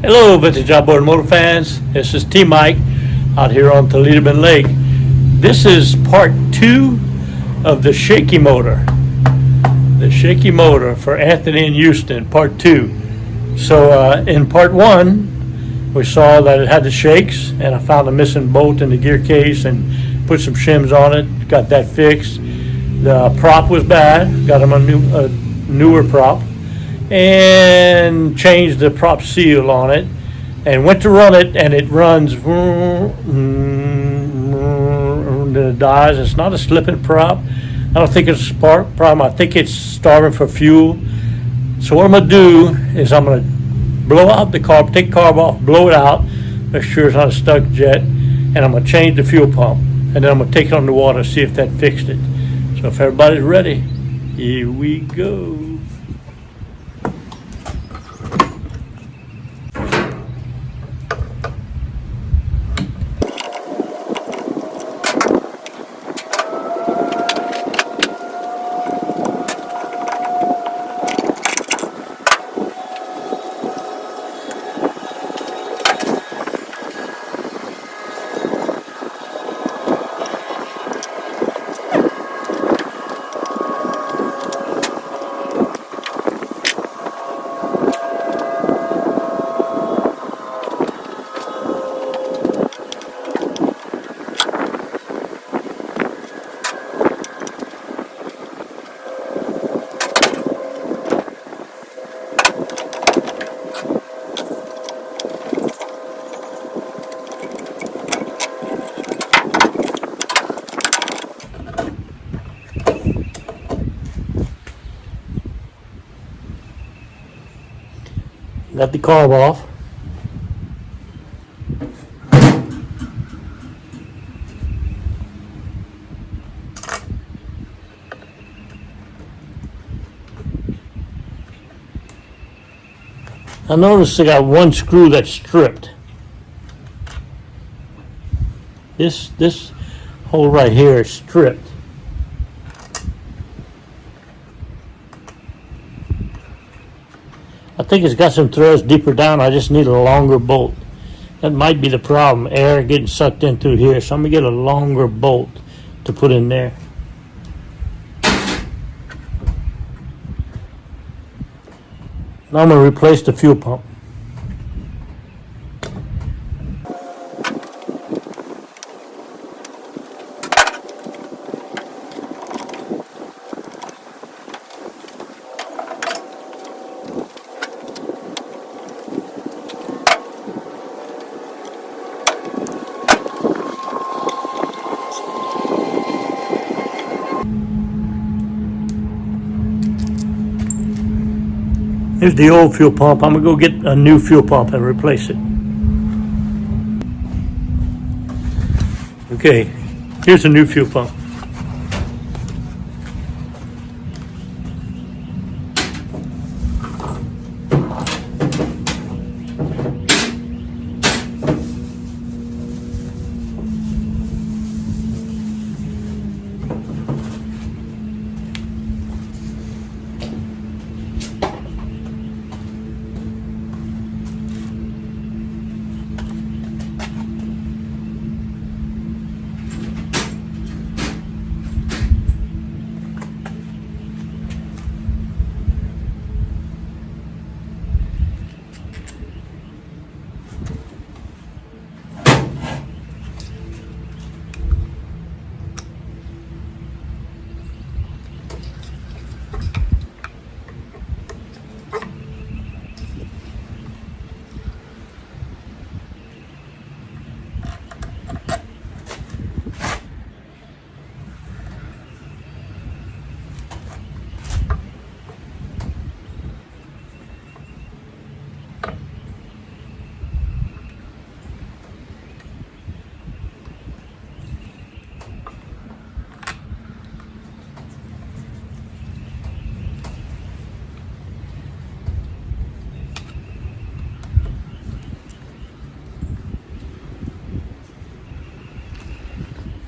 Hello, vintage outboard motor fans. This is T Mike out here on Toledo Bend Lake. This is part 2 of the Shakey motor. The Shakey motor for Anthony and Houston, part 2. So in part 1, we saw that it had the shakes, and I found a missing bolt in the gear case and put some shims on it, got that fixed. The prop was bad, got him a newer prop, and changed the prop seal on it, and went to run it, and it runs, it dies. It's not a slipping prop. I don't think it's a spark problem. I think it's starving for fuel. So what I'm gonna do is I'm gonna blow out the carb, take the carb off, blow it out, make sure it's not a stuck jet, and I'm gonna change the fuel pump, and then I'm gonna take it on the water, see if that fixed it. So if everybody's ready, here we go. Got the carb off. I noticed I got one screw that's stripped. This hole right here is stripped. I think it's got some threads deeper down. I just need a longer bolt. That might be the problem, air getting sucked in through here. So I'm gonna get a longer bolt to put in there. Now I'm gonna replace the fuel pump. Here's the old fuel pump. I'm gonna go get a new fuel pump and replace it. Okay, here's a new fuel pump.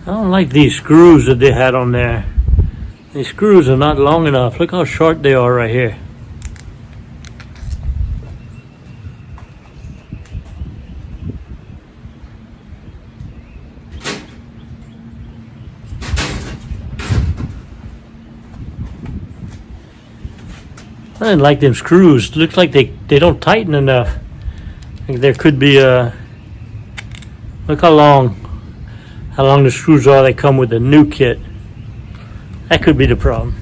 I don't like these screws that they had on there. These screws are not long enough. Look how short they are right here. I didn't like them screws. Looks like they don't tighten enough. I think there could be a, look how long the screws are that come with the new kit. That could be the problem.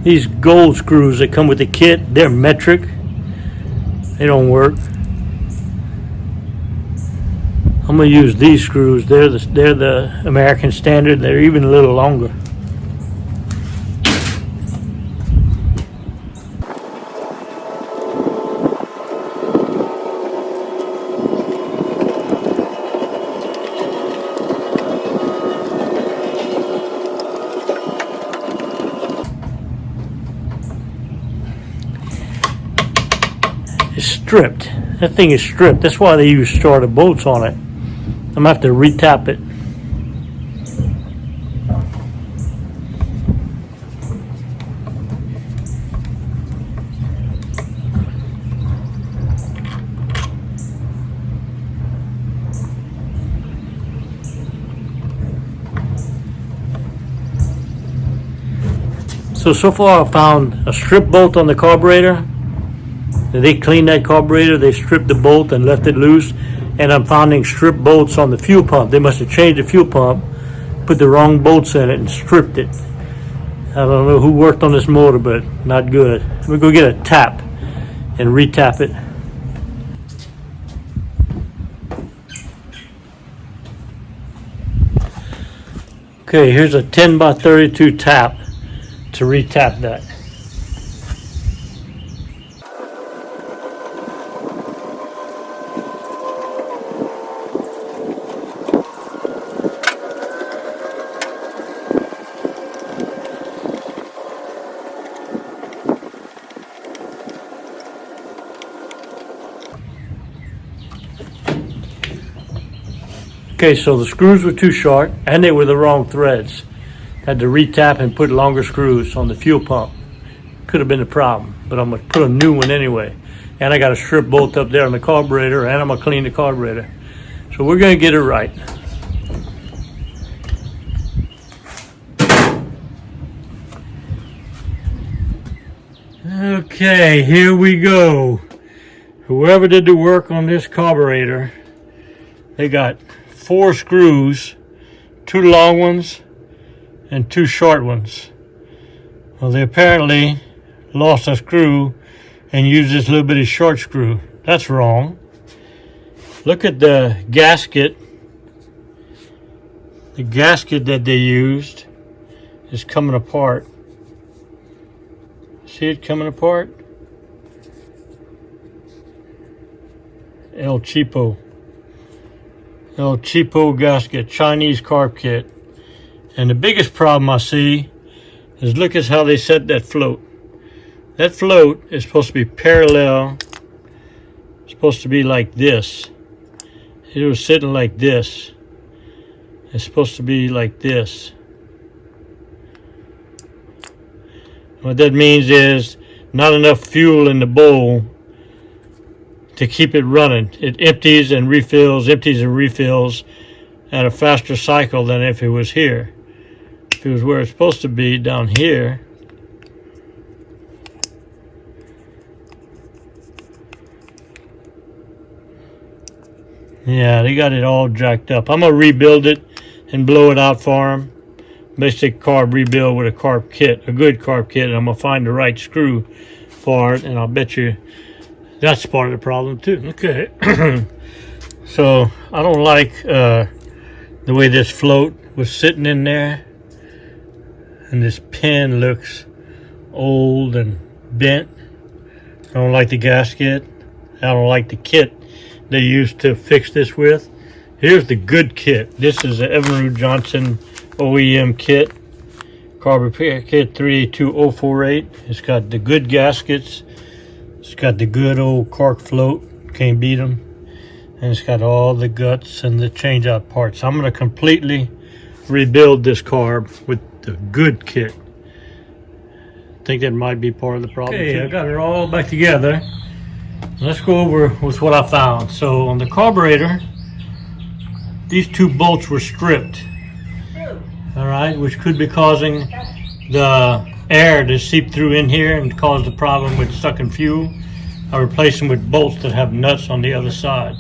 These gold screws that come with the kit, they're metric. They don't work. I'm gonna use these screws. They're the American standard. They're even a little longer. It's stripped. That thing is stripped. That's why they use starter bolts on it. I'm gonna have to retap it. So far I found a strip bolt on the carburetor. They cleaned that carburetor, they stripped the bolt and left it loose, and I'm finding strip bolts on the fuel pump. They must have changed the fuel pump, put the wrong bolts in it and stripped it. I don't know who worked on this motor, but not good. Let me go get a tap and retap it. Okay, here's a 10 by 32 tap to retap that. Okay, so the screws were too short and they were the wrong threads. Had to retap and put longer screws on the fuel pump. Could have been a problem, but I'm gonna put a new one anyway. And I got a strip bolt up there on the carburetor, and I'm gonna clean the carburetor. So we're gonna get it right. Okay, here we go. Whoever did the work on this carburetor, they got 4 screws, 2 long ones and 2 short ones. Well, they apparently lost a screw and used this little bitty short screw. That's wrong. Look at the gasket. The gasket that they used is coming apart. See it coming apart? El Cheapo gasket, Chinese carb kit. And the biggest problem I see is look at how they set that float. That float is supposed to be parallel. It's supposed to be like this. It was sitting like this. It's supposed to be like this. What that means is not enough fuel in the bowl to keep it running. It empties and refills at a faster cycle than if it was here. If it was where it's supposed to be, down here, yeah, they got it all jacked up. I'm gonna rebuild it and blow it out for them. Basic carb rebuild with a carb kit, a good carb kit, and I'm gonna find the right screw for it, and I'll bet you that's part of the problem too. Okay. So I don't like the way this float was sitting in there, and this pin looks old and bent. I don't like the gasket. I don't like the kit they used to fix this with. Here's the good kit. This is the Evinrude Johnson OEM kit, Carb Repair Kit 382048. It's got the good gaskets. It's got the good old cork float, can't beat them. And it's got all the guts and the change out parts. I'm gonna completely rebuild this carb with the good kit. I think that might be part of the problem. Okay, I got it all back together. Let's go over with what I found. So on the carburetor, these two bolts were stripped. All right, which could be causing the air to seep through in here and cause the problem with sucking fuel. I replaced them with bolts that have nuts on the other side.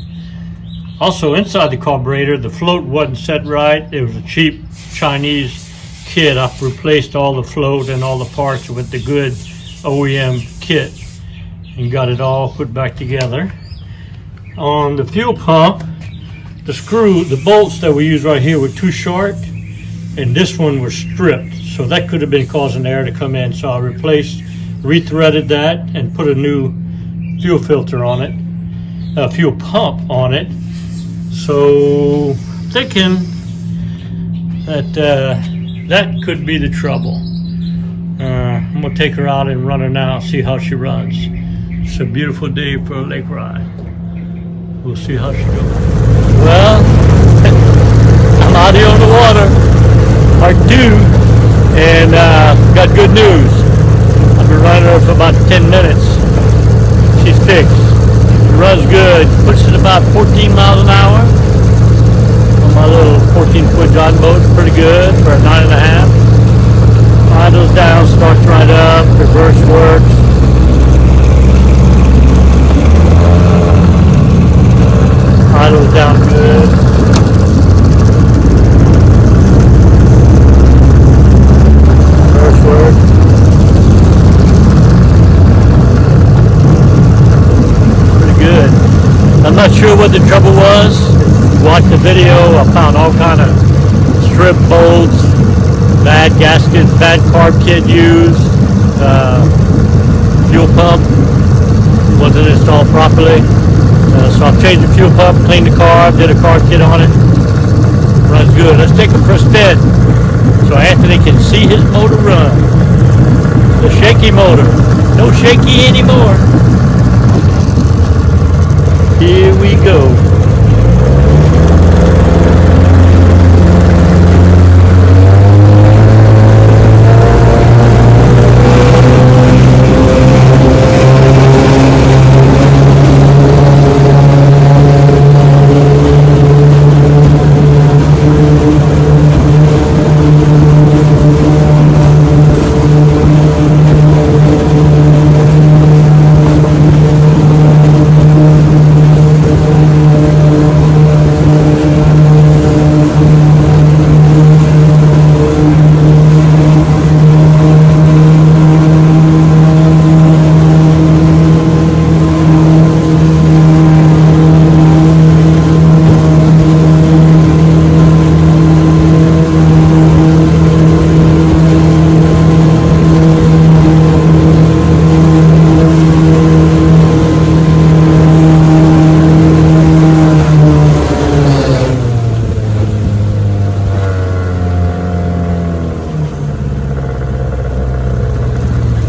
Also inside the carburetor, the float wasn't set right. It was a cheap Chinese kit. I've replaced all the float and all the parts with the good OEM kit and got it all put back together. On the fuel pump, the bolts that we use right here were too short, and this one was stripped. So that could have been causing air to come in. So I rethreaded that and put a new fuel filter on it, fuel pump on it. So thinking that that could be the trouble. I'm gonna take her out and run her now, see how she runs. It's a beautiful day for a lake ride. We'll see how she goes. Well, I'm out here on the water, part 2, and got good news. I've been running her for about 10 minutes. She's fixed. She runs good. Puts it about 14 miles an hour on my little 14-foot John boat. Pretty good for a 9.5. Idles down, starts right up, reverse works. Idles down good. Reverse works. Pretty good. I'm not sure what the trouble was. Watch the video. I found all kind of strip bolts, bad gaskets, bad carb kit used, fuel pump wasn't installed properly. So I've changed the fuel pump, cleaned the carb, did a carb kit on it. Runs good. Let's take it for a spin so Anthony can see his motor run. The Shakey motor. No shaky anymore. Here we go.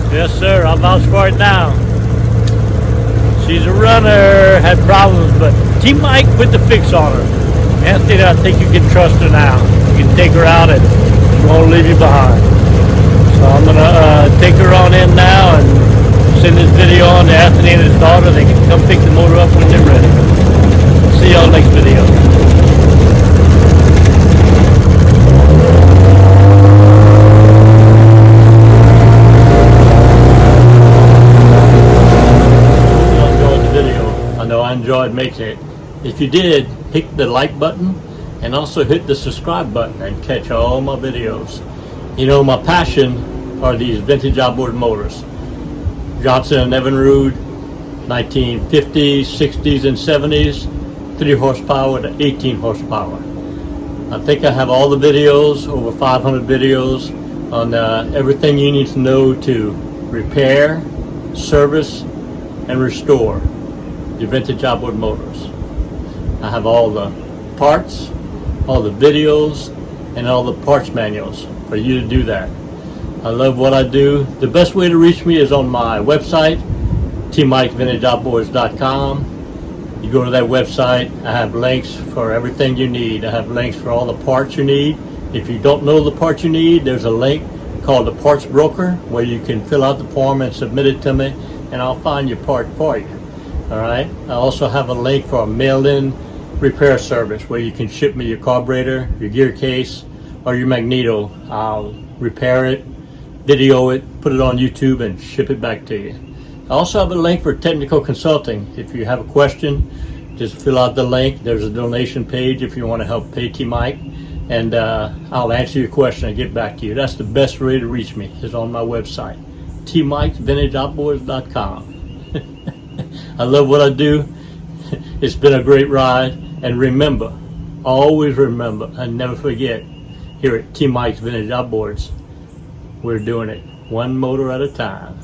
Yes, sir, I'll vouch for it now. She's a runner, had problems, but Team Mike put the fix on her. Anthony, I think you can trust her now. You can take her out and she won't leave you behind. So I'm gonna take her on in now and send this video on to Anthony and his daughter. They can come pick the motor up when they're ready. See y'all next video. I enjoyed making it. If you did, hit the like button and also hit the subscribe button and catch all my videos. You know, my passion are these vintage outboard motors. Johnson & Evinrude, 1950s, 60s, and 70s, 3 horsepower to 18 horsepower. I think I have all the videos, over 500 videos, on everything you need to know to repair, service, and restore your vintage outboard motors. I have all the parts, all the videos, and all the parts manuals for you to do that. I love what I do. The best way to reach me is on my website, tmikevintageoutboards.com. You go to that website, I have links for everything you need. I have links for all the parts you need. If you don't know the parts you need, there's a link called the Parts Broker where you can fill out the form and submit it to me, and I'll find your part for you. All right. I also have a link for a mail-in repair service where you can ship me your carburetor, your gear case, or your magneto. I'll repair it, video it, put it on YouTube, and ship it back to you. I also have a link for technical consulting. If you have a question, just fill out the link. There's a donation page if you want to help pay T-Mike, and I'll answer your question and get back to you. That's the best way to reach me, is on my website, tmikesvintageoutboards.com. I love what I do. It's been a great ride. And remember, always remember, and never forget, here at T-Mike's Vintage Outboards, we're doing it one motor at a time.